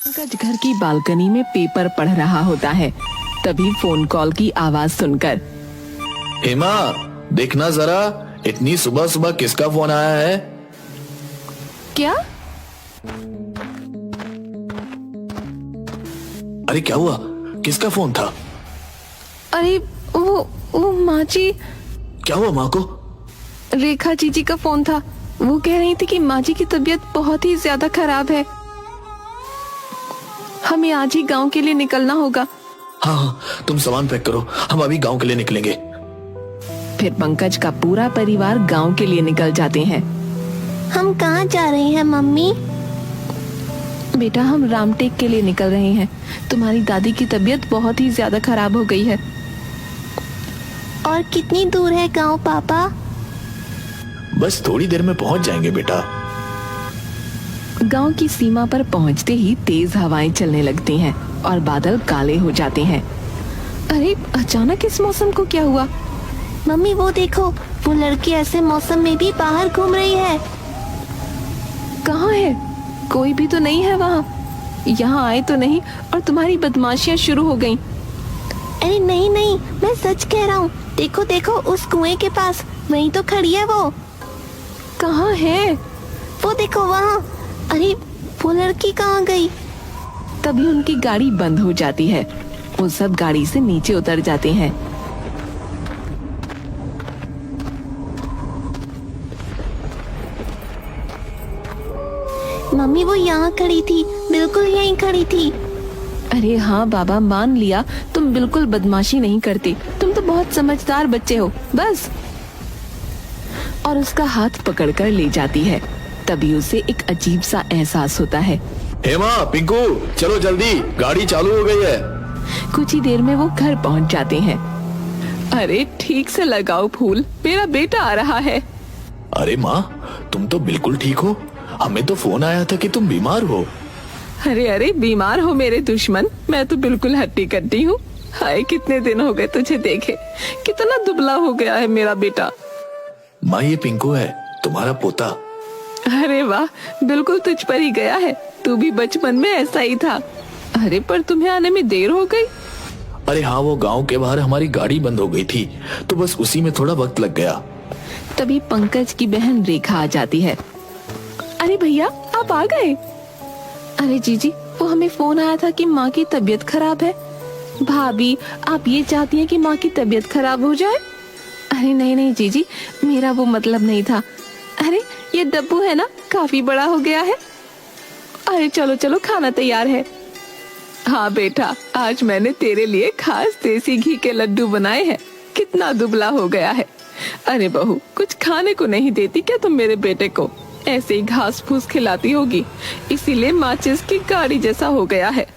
पंकज घर की बालकनी में पेपर पढ़ रहा होता है। तभी फोन कॉल की आवाज सुनकर हेमा, देखना जरा, इतनी सुबह सुबह किसका फोन आया है? क्या? अरे क्या हुआ, किसका फोन था? अरे वो माँ जी। क्या हुआ माँ को? रेखा जीजी का फोन था। वो कह रही थी कि माँ जी की तबीयत बहुत ही ज्यादा खराब है, हमें आज ही गांव के लिए निकलना होगा। हाँ, तुम सामान पैक करो, हम अभी गांव के लिए निकलेंगे। फिर पंकज का पूरा परिवार गांव के लिए निकल जाते हैं। हम कहाँ जा रहे हैं मम्मी? बेटा, हम रामटेक के लिए निकल रहे हैं। तुम्हारी दादी की तबीयत बहुत ही ज्यादा खराब हो गई है। और कितनी दूर है गांव पापा? बस थोड़ी देर में पहुंच जाएंगे बेटा। गांव की सीमा पर पहुंचते ही तेज हवाएं चलने लगती हैं और बादल काले हो जाते हैं। अरे अचानक इस मौसम को क्या हुआ? मम्मी वो देखो, वो लड़की ऐसे मौसम में भी बाहर घूम रही है। कहाँ है? कोई भी तो नहीं है वहाँ। यहाँ आए तो नहीं और तुम्हारी बदमाशियाँ शुरू हो गईं। अरे नहीं नहीं, मैं सच कह रहा हूँ। देखो देखो, उस कुएं के पास वहीं तो खड़ी है वो। कहाँ है? वो देखो वहाँ। अरे वो लड़की कहाँ गई? तभी उनकी गाड़ी बंद हो जाती है। वो सब गाड़ी से नीचे उतर जाते हैं। मम्मी वो यहाँ खड़ी थी, बिल्कुल यहीं खड़ी थी। अरे हाँ बाबा, मान लिया तुम बिल्कुल बदमाशी नहीं करते। तुम तो बहुत समझदार बच्चे हो बस। और उसका हाथ पकड़कर ले जाती है। तभी उसे एक अजीब सा एहसास होता है। हेमा, पिंकू, चलो जल्दी, गाड़ी चालू हो गई है। कुछ ही देर में वो घर पहुंच जाते हैं। अरे ठीक से लगाओ फूल, मेरा बेटा आ रहा है। अरे माँ, तुम तो बिल्कुल ठीक हो। हमें तो फोन आया था कि तुम बीमार हो। अरे अरे, बीमार हो मेरे दुश्मन, मैं तो बिल्कुल हट्टी कट्टी हूँ। हाय, कितने दिन हो गए तुझे देखे। कितना दुबला हो गया है मेरा बेटा। माँ, ये पिंकू है, तुम्हारा पोता। अरे वाह, बिल्कुल तुझ पर ही गया है। तू भी बचपन में ऐसा ही था। अरे पर तुम्हें आने में देर हो गई। अरे हाँ, वो गांव के बाहर हमारी गाड़ी बंद हो गई थी, तो बस उसी में थोड़ा वक्त लग गया। तभी पंकज की बहन रेखा आ जाती है। अरे भैया, आप आ गए? अरे जीजी, वो हमें फोन आया था कि माँ की तबीयत खराब है। भाभी, आप ये चाहती हैं कि माँ की तबीयत खराब हो जाए? अरे नहीं नहीं जीजी, मेरा वो मतलब नहीं था। अरे ये डब्बू है ना, काफी बड़ा हो गया है। अरे चलो चलो, खाना तैयार है। हाँ बेटा, आज मैंने तेरे लिए खास देसी घी के लड्डू बनाए हैं। कितना दुबला हो गया है। अरे बहू, कुछ खाने को नहीं देती क्या तुम मेरे बेटे को? ऐसे ही घास फूस खिलाती होगी, इसीलिए माचिस की गाड़ी जैसा हो गया है।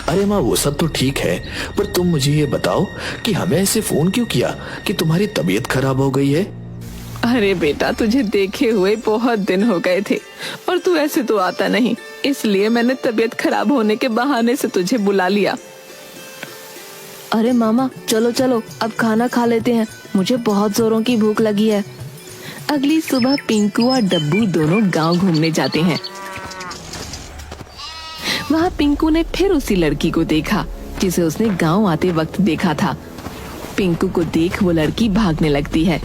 अरे माँ, वो सब तो ठीक है, पर तुम मुझे ये बताओ कि हमें ऐसे फोन क्यों किया कि तुम्हारी तबीयत खराब हो गई है? अरे बेटा, तुझे देखे हुए बहुत दिन हो गए थे और तू ऐसे तो आता नहीं, इसलिए मैंने तबीयत खराब होने के बहाने से तुझे बुला लिया। अरे मामा, चलो चलो, अब खाना खा लेते हैं। मुझे बहुत जोरों की भूख लगी है। अगली सुबह पिंकू और डब्बू दोनों गांव घूमने जाते हैं। वहाँ पिंकू ने फिर उसी लड़की को देखा जिसे उसने गांव आते वक्त देखा था। पिंकू को देख वो लड़की भागने लगती है।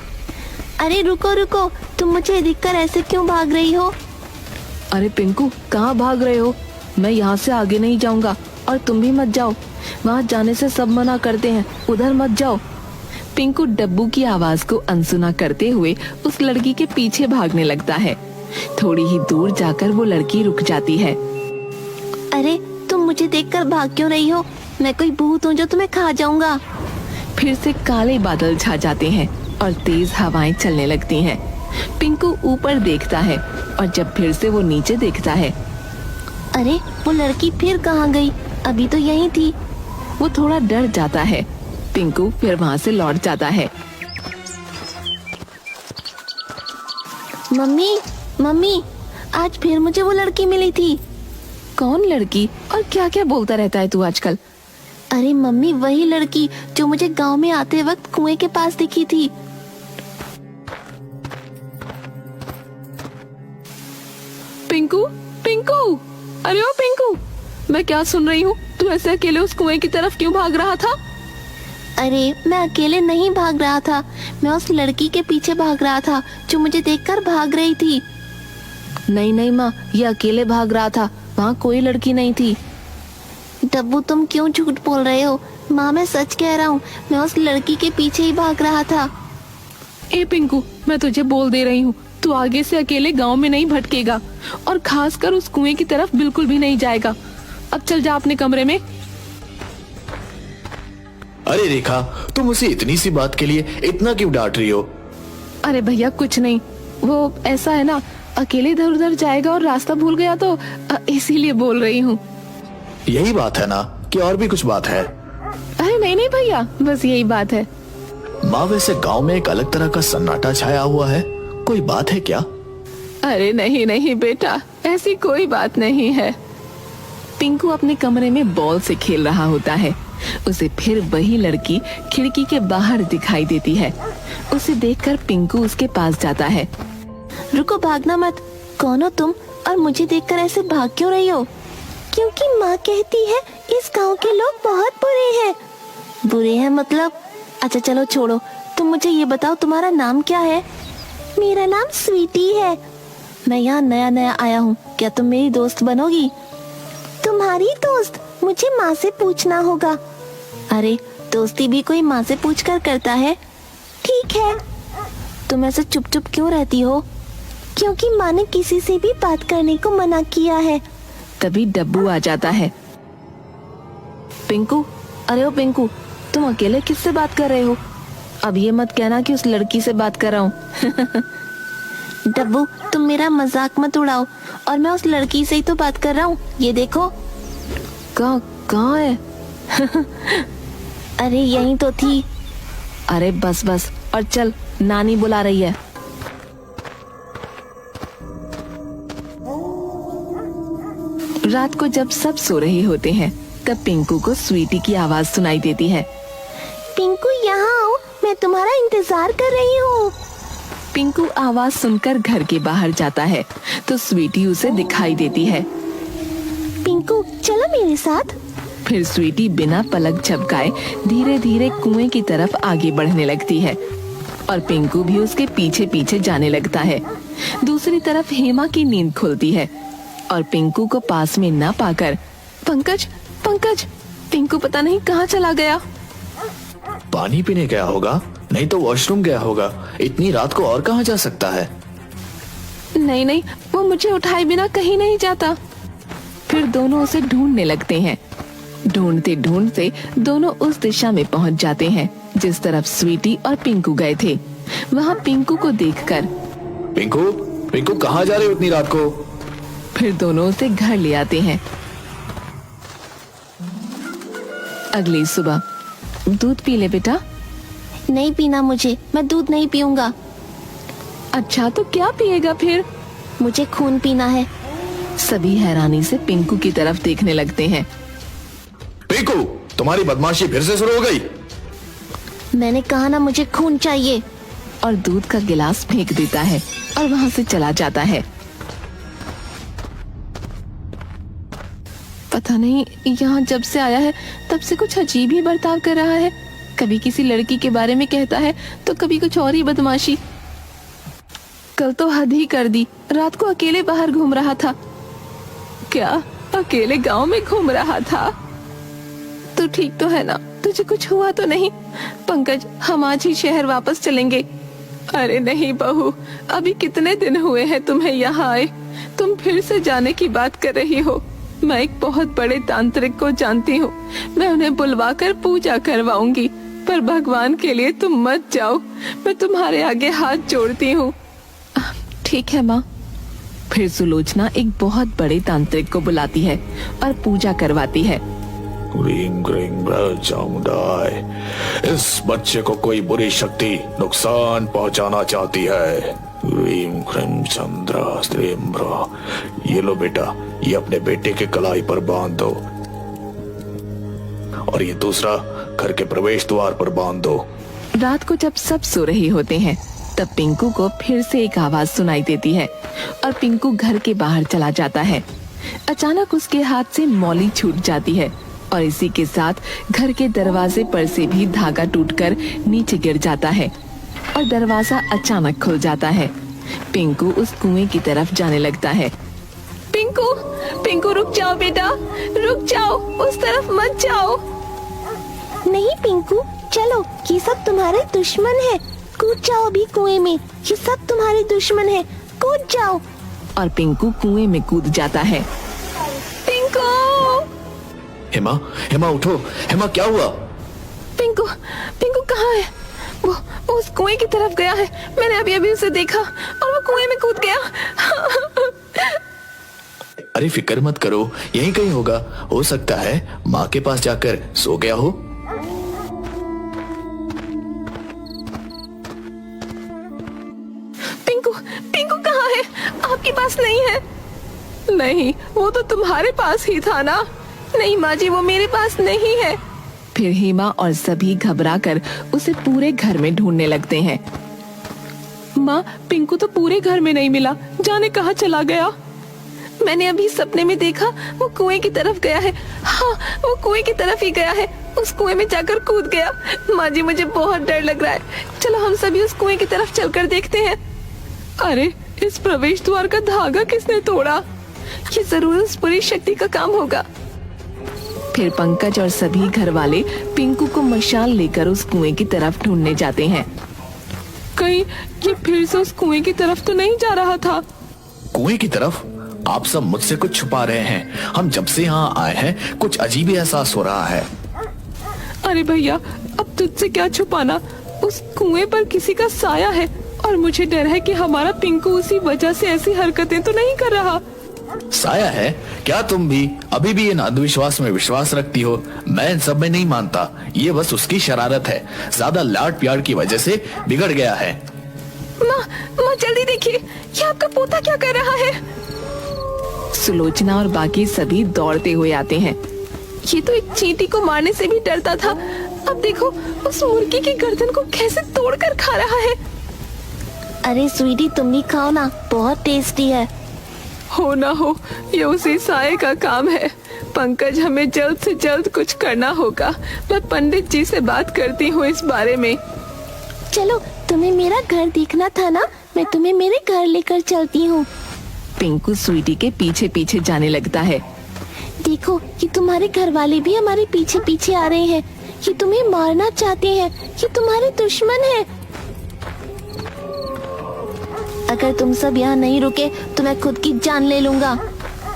अरे रुको रुको, तुम मुझे देखकर ऐसे क्यों भाग रही हो? अरे पिंकू, कहाँ भाग रहे हो? मैं यहाँ से आगे नहीं जाऊंगा और तुम भी मत जाओ। वहाँ जाने से सब मना करते हैं, उधर मत जाओ। पिंकू डब्बू की आवाज को अनसुना करते हुए उस लड़की के पीछे भागने लगता है। थोड़ी ही दूर जाकर वो लड़की रुक जाती है। अरे तुम मुझे देखकर भाग क्यों रही हो? मैं कोई भूत हूँ जो तुम्हें खा जाऊंगा? फिर से काले बादल छा जाते हैं और तेज हवाएं चलने लगती हैं। पिंकू ऊपर देखता है और जब फिर से वो नीचे देखता है। अरे वो लड़की फिर कहाँ गई? अभी तो यहीं थी। वो थोड़ा डर जाता है। पिंकू फिर वहाँ से लौट जाता है। मम्मी मम्मी, आज फिर मुझे वो लड़की मिली थी। कौन लड़की और क्या क्या बोलता रहता है तू आजकल? अरे मम्मी, वही लड़की जो मुझे गांव में आते वक्त कुएं के पास दिखी थी। पिंकू, पिंकू, अरे ओ पिंकू, मैं क्या सुन रही हूँ? तू ऐसे अकेले उस कुएं की तरफ क्यों भाग रहा था? अरे मैं अकेले नहीं भाग रहा था, मैं उस लड़की के पीछे भाग रहा था जो मुझे देखकर भाग रही थी। नहीं नहीं माँ, ये अकेले भाग रहा था, वहाँ कोई लड़की नहीं थी। डब्बू तुम क्यों झूठ बोल रहे हो? माँ मैं सच कह रहा हूँ, मैं उस लड़की के पीछे ही भाग रहा था। ए पिंकू, मैं तुझे बोल दे रही हूँ, तू आगे से अकेले गांव में नहीं भटकेगा और खासकर उस कुएं की तरफ बिल्कुल भी नहीं जाएगा। अब चल जा अपने कमरे में। अरे रेखा, तुम उसे इतनी सी बात के लिए इतना क्यों डांट रही हो? अरे भैया कुछ नहीं, वो ऐसा है ना, अकेले इधर उधर जाएगा और रास्ता भूल गया तो इसीलिए बोल रही हूँ। यही बात है ना, कि और भी कुछ बात है? अरे नहीं नहीं भैया, बस यही बात है। माँ वैसे गांव में एक अलग तरह का सन्नाटा छाया हुआ है, कोई बात है क्या? अरे नहीं नहीं बेटा, ऐसी कोई बात नहीं है। पिंकू अपने कमरे में बॉल से खेल रहा होता है। उसे फिर वही लड़की खिड़की के बाहर दिखाई देती है। उसे देखकर पिंकू उसके पास जाता है। रुको, भागना मत। कौन हो तुम और मुझे देखकर ऐसे भाग क्यों रही हो? क्योंकि माँ कहती है इस गांव के लोग बहुत बुरे हैं। बुरे हैं मतलब? अच्छा चलो छोड़ो, तुम मुझे ये बताओ तुम्हारा नाम क्या है? मेरा नाम स्वीटी है। मैं यहाँ नया नया आया हूँ, क्या तुम मेरी दोस्त बनोगी? तुम्हारी दोस्त? मुझे माँ से पूछना होगा। अरे दोस्ती भी कोई माँ से पूछकर करता है। ठीक है। तुम ऐसे चुप चुप क्यों रहती हो? क्योंकि माँ ने किसी से भी बात करने को मना किया है। तभी डब्बू आ जाता है। पिंकू, अरे ओ पिंकू, तुम अकेले किससे बात कर रहे हो? अब ये मत कहना कि उस लड़की से बात कर रहा हूँ। डब्बू तुम मेरा मजाक मत उड़ाओ, और मैं उस लड़की से ही तो बात कर रहा हूँ। ये देखो। कहाँ है? अरे यहीं तो थी। अरे बस बस, और चल, नानी बुला रही है। रात को जब सब सो रहे होते हैं, तब पिंकू को स्वीटी की आवाज सुनाई देती है। पिंकू यहाँ आओ, मैं तुम्हारा इंतजार कर रही हूँ। पिंकू आवाज सुनकर घर के बाहर जाता है तो स्वीटी उसे दिखाई देती है। पिंकू चलो मेरे साथ। फिर स्वीटी बिना पलक झपकाए धीरे धीरे कुएं की तरफ आगे बढ़ने लगती है और पिंकू भी उसके पीछे पीछे जाने लगता है। दूसरी तरफ हेमा की नींद खुलती है और पिंकू को पास में ना पाकर पंकज पंकज, पिंकू पता नहीं कहाँ चला गया। पानी पीने गया होगा, नहीं तो वॉशरूम गया होगा। इतनी रात को और कहाँ जा सकता है? नहीं नहीं, वो मुझे उठाए बिना कहीं नहीं जाता। फिर दोनों उसे ढूंढने लगते हैं। ढूंढते ढूंढते दोनों उस दिशा में पहुंच जाते हैं जिस तरफ स्वीटी और पिंकू गए थे। वहाँ पिंकू को देखकर पिंकू, पिंकू कहाँ जा रहे हो इतनी रात को? फिर दोनों उसे घर ले आते हैं। अगली सुबह, दूध पी ले बेटा। नहीं पीना मुझे, मैं दूध नहीं पीऊंगा। अच्छा तो क्या पिएगा फिर? मुझे खून पीना है। सभी हैरानी से पिंकू की तरफ देखने लगते हैं। पिंकू, तुम्हारी बदमाशी फिर से शुरू हो गई। मैंने कहा ना मुझे खून चाहिए। और दूध का गिलास फेंक देता है और वहाँ से चला जाता है। पता नहीं यहाँ जब से आया है तब से कुछ अजीब ही बर्ताव कर रहा है। कभी किसी लड़की के बारे में कहता है तो कभी कुछ और ही बदमाशी। कल तो हद ही कर दी, रात को अकेले बाहर घूम रहा था। क्या अकेले गांव में घूम रहा था? तो ठीक तो है ना, तुझे कुछ हुआ तो नहीं? पंकज, हम आज ही शहर वापस चलेंगे। अरे नहीं बहू, अभी कितने दिन हुए हैं तुम्हें यहाँ आए, तुम फिर से जाने की बात कर रही हो। मैं एक बहुत बड़े तांत्रिक को जानती हूँ, मैं उन्हें बुलवाकर पूजा करवाऊंगी, पर भगवान के लिए तुम मत जाओ, मैं तुम्हारे आगे हाथ जोड़ती हूँ। ठीक है माँ। फिर सुलोचना एक बहुत बड़े तांत्रिक को बुलाती है और पूजा करवाती है। इस बच्चे को कोई बुरी शक्ति नुकसान पहुंचाना चाहती है। ये लो बेटा, ये अपने बेटे के कलाई पर बांध दो और ये दूसरा घर के प्रवेश द्वार पर बांध दो। रात को जब सब सो रहे होते हैं तब पिंकू को फिर से एक आवाज सुनाई देती है और पिंकू घर के बाहर चला जाता है। अचानक उसके हाथ से मौली छूट जाती है और इसी के साथ घर के दरवाजे पर से भी धागा टूटकर नीचे गिर जाता है और दरवाजा अचानक खुल जाता है। पिंकू उस कुएं की तरफ जाने लगता है। पिंकू, पिंकू रुक जाओ बेटा, रुक जाओ, उस तरफ मत जाओ। नहीं पिंकू, चलो, ये सब तुम्हारे दुश्मन है। कूद जाओ अभी कुएं में, ये सब तुम्हारे दुश्मन है, कूद जाओ। और पिंकू कुएं में कूद जाता है। पिंकू, हेमा, हेमा उठो। हेमा क्या हुआ? पिंकू, पिंकू कहाँ है? वो उस कुएं की तरफ गया है। मैंने अभी अभी उसे देखा और वो कुएं में कूद गया। अरे फिक्र मत करो, यहीं कहीं होगा। हो सकता है माँ के पास जाकर सो गया हो। पिंकू, पिंकू कहाँ है? आपके पास नहीं है? नहीं, वो तो तुम्हारे पास ही था ना। नहीं माँ जी, वो मेरे पास नहीं है। फिर हेमा और सभी घबराकर उसे पूरे घर में ढूंढने लगते हैं। माँ, पिंकू तो पूरे घर में नहीं मिला, जाने कहाँ चला गया। मैंने अभी सपने में देखा, वो कुएं की तरफ गया है। हाँ, वो कुएं की तरफ ही गया है, उस कुएं में जाकर कूद गया। माँ जी, मुझे बहुत डर लग रहा है। चलो हम सभी उस कुएं की तरफ चलकर देखते हैं। अरे, इस प्रवेश द्वार का धागा किसने तोड़ा? ये जरूर उस बुरी शक्ति का काम होगा। फिर पंकज और सभी घर वाले पिंकू को मशाल लेकर उस कुएं की तरफ ढूंढने जाते हैं। कहीं ये फिर से उस कुएं की तरफ तो नहीं जा रहा था? कुएं की तरफ? आप सब मुझसे कुछ छुपा रहे हैं। हम जब से यहाँ आए हैं कुछ अजीब ही एहसास हो रहा है। अरे भैया, अब तुझसे क्या छुपाना? उस कुएं पर किसी का साया है और मुझे डर है कि हमारा पिंकू उसी वजह से ऐसी हरकतें तो नहीं कर रहा। साया है? क्या तुम भी अभी भी इन अंधविश्वास में विश्वास रखती हो? मैं इन सब में नहीं मानता। ये बस उसकी शरारत है, ज्यादा लाड प्यार की वजह से बिगड़ गया है। माँ जल्दी देखिए, ये आपका पोता क्या कर रहा है? सुलोचना और बाकी सभी दौड़ते हुए आते हैं। ये तो एक चींटी को मारने से भी डरता था, अब देखो उस मुर्गी की गर्दन को कैसे तोड़कर खा रहा है। अरे स्वीटी, तुम भी खाओ ना, बहुत टेस्टी है। हो ना हो, ये उसी साये का काम है। पंकज, हमें जल्द से जल्द कुछ करना होगा। मैं पंडित जी से बात करती हूँ इस बारे में। चलो, तुम्हें मेरा घर देखना था ना, मैं तुम्हें मेरे घर लेकर चलती हूँ। पिंकू स्वीटी के पीछे पीछे जाने लगता है। देखो, ये तुम्हारे घर वाले भी हमारे पीछे पीछे आ रहे हैं। ये तुम्हें मारना चाहते हैं, ये तुम्हारे दुश्मन हैं। अगर तुम सब यहाँ नहीं रुके तो मैं खुद की जान ले लूंगा।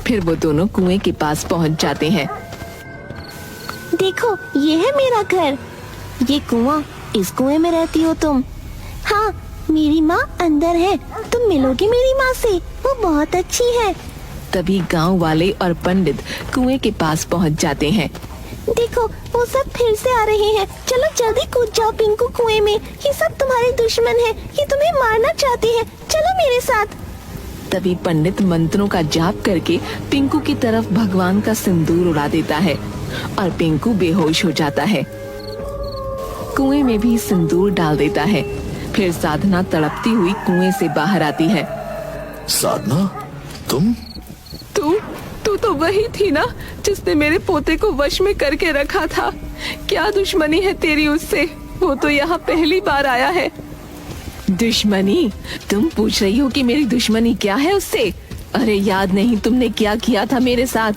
फिर वो दोनों कुएं के पास पहुँच जाते हैं। देखो, ये है मेरा घर, ये कुआं, इस कुएं में रहती हो तुम। हाँ, मेरी माँ अंदर है, तुम मिलोगे मेरी माँ से, वो बहुत अच्छी है। तभी गांव वाले और पंडित कुएं के पास पहुंच जाते हैं। देखो, वो सब फिर से आ रहे हैं। चलो जल्दी कूद जाओ पिंकू कुएं में, ये सब तुम्हारे दुश्मन हैं, ये तुम्हें मारना चाहते हैं। चलो मेरे साथ। तभी पंडित मंत्रों का जाप करके पिंकू की तरफ भगवान का सिंदूर उड़ा देता है और पिंकू बेहोश हो जाता है। कुएं में भी सिंदूर डाल देता है। फिर साधना तड़पती हुई कुएं से बाहर आती है। साधना, तुम? तू तो वही थी ना जिसने मेरे पोते को वश में करके रखा था। क्या दुश्मनी है तेरी उससे? वो तो यहाँ पहली बार आया है। दुश्मनी? तुम पूछ रही हो कि मेरी दुश्मनी क्या है उससे? अरे याद नहीं तुमने क्या किया था मेरे साथ?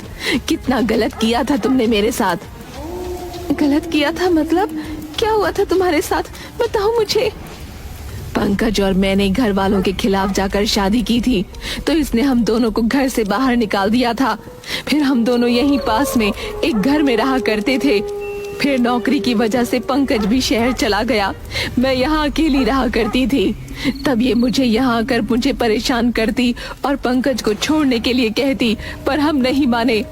कितना गलत किया था तुमने मेरे साथ। गलत किया था मतलब? क्या हुआ था तुम्हारे साथ, बताओ मुझे। पंकज और मैंने घर वालों के खिलाफ जाकर शादी की थी, तो इसने हम दोनों को घर से बाहर निकाल दिया था। फिर हम दोनों यहीं पास में एक घर में रहा करते थे। फिर नौकरी की वजह से पंकज भी शहर चला गया, मैं यहाँ अकेली रहा करती थी। तब ये मुझे यहाँ आकर मुझे परेशान करती और पंकज को छोड़ने के लिए कहती, पर हम नहीं माने।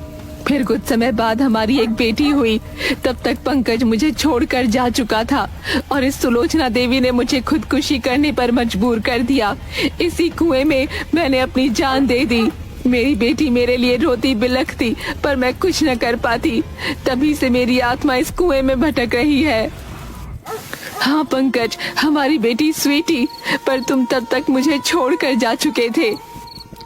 फिर कुछ समय बाद हमारी एक बेटी हुई, तब तक पंकज मुझे छोड़कर जा चुका था और इस सुलोचना देवी ने मुझे खुदकुशी करने पर मजबूर कर दिया। इसी कुएं में मैंने अपनी जान दे दी। मेरी बेटी मेरे लिए रोती बिलखती, पर मैं कुछ न कर पाती। तभी से मेरी आत्मा इस कुएं में भटक रही है। हाँ पंकज, हमारी बेटी स्वीटी, पर तुम तब तक मुझे छोड़कर जा चुके थे।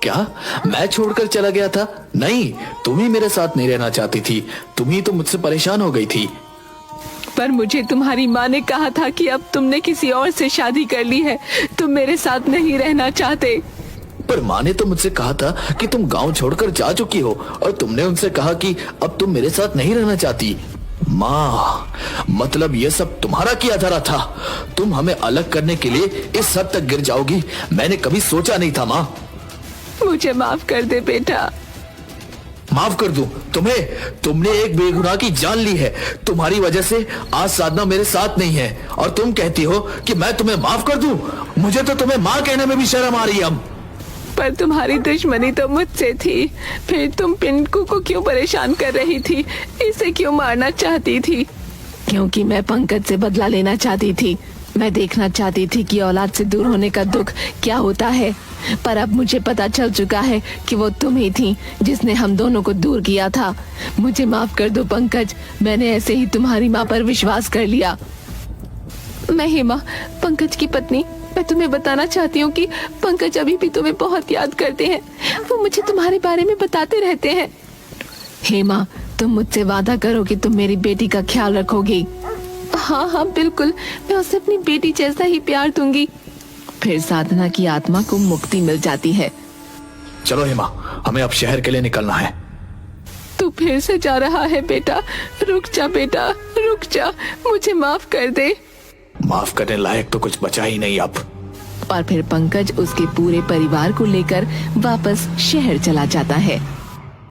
क्या मैं छोड़कर चला गया था? नहीं, तुम ही मेरे साथ नहीं रहना चाहती थी, तुम ही तो मुझसे परेशान हो गई थी। पर मुझे तुम्हारी माँ ने कहा था कि अब तुमने किसी और से शादी कर ली है, तुम मेरे साथ नहीं रहना चाहते। पर माँ ने तो मुझसे कहा था कि तुम गांव छोड़कर जा चुकी हो, और तुमने उनसे कहा कि अब तुम मेरे साथ नहीं रहना चाहती। माँ, मतलब ये सब तुम्हारा किया धरा था? तुम हमें अलग करने के लिए इस हद तक गिर जाओगी, मैंने कभी सोचा नहीं था। माँ, मुझे माफ कर दे बेटा। माफ कर दूं तुम्हें? तुमने एक बेगुनाह की जान ली है, तुम्हारी वजह से आज साधना मेरे साथ नहीं है, और तुम कहती हो कि मैं तुम्हें माफ कर दूं? मुझे तो तुम्हें माँ कहने में भी शर्म आ रही है। अब पर तुम्हारी दुश्मनी तो मुझसे थी, फिर तुम पिंकू को क्यों परेशान कर रही थी, इसे क्यों मारना चाहती थी? क्योंकि मैं पंकज से बदला लेना चाहती थी, मैं देखना चाहती थी कि औलाद से दूर होने का दुख क्या होता है। पर अब मुझे पता चल चुका है कि वो तुम ही थी जिसने हम दोनों को दूर किया था। मुझे माफ कर दो पंकज, मैंने ऐसे ही तुम्हारी माँ पर विश्वास कर लिया। मैं हेमा, पंकज की पत्नी, मैं तुम्हें बताना चाहती हूँ कि पंकज अभी भी तुम्हें बहुत याद करते हैं, वो मुझे तुम्हारे बारे में बताते रहते हैं। हेमा, तुम मुझसे वादा करो कि तुम मेरी बेटी का ख्याल रखोगी। हाँ हाँ बिल्कुल, मैं उसे अपनी बेटी जैसा ही प्यार दूंगी। फिर साधना की आत्मा को मुक्ति मिल जाती है। चलो हेमा, हमें अब शहर के लिए निकलना है। तू फिर से जा रहा है बेटा? रुक जा बेटा, रुक जा, मुझे माफ कर दे। माफ करने लायक तो कुछ बचा ही नहीं अब। और फिर पंकज उसके पूरे परिवार को लेकर वापस शहर चला जाता है।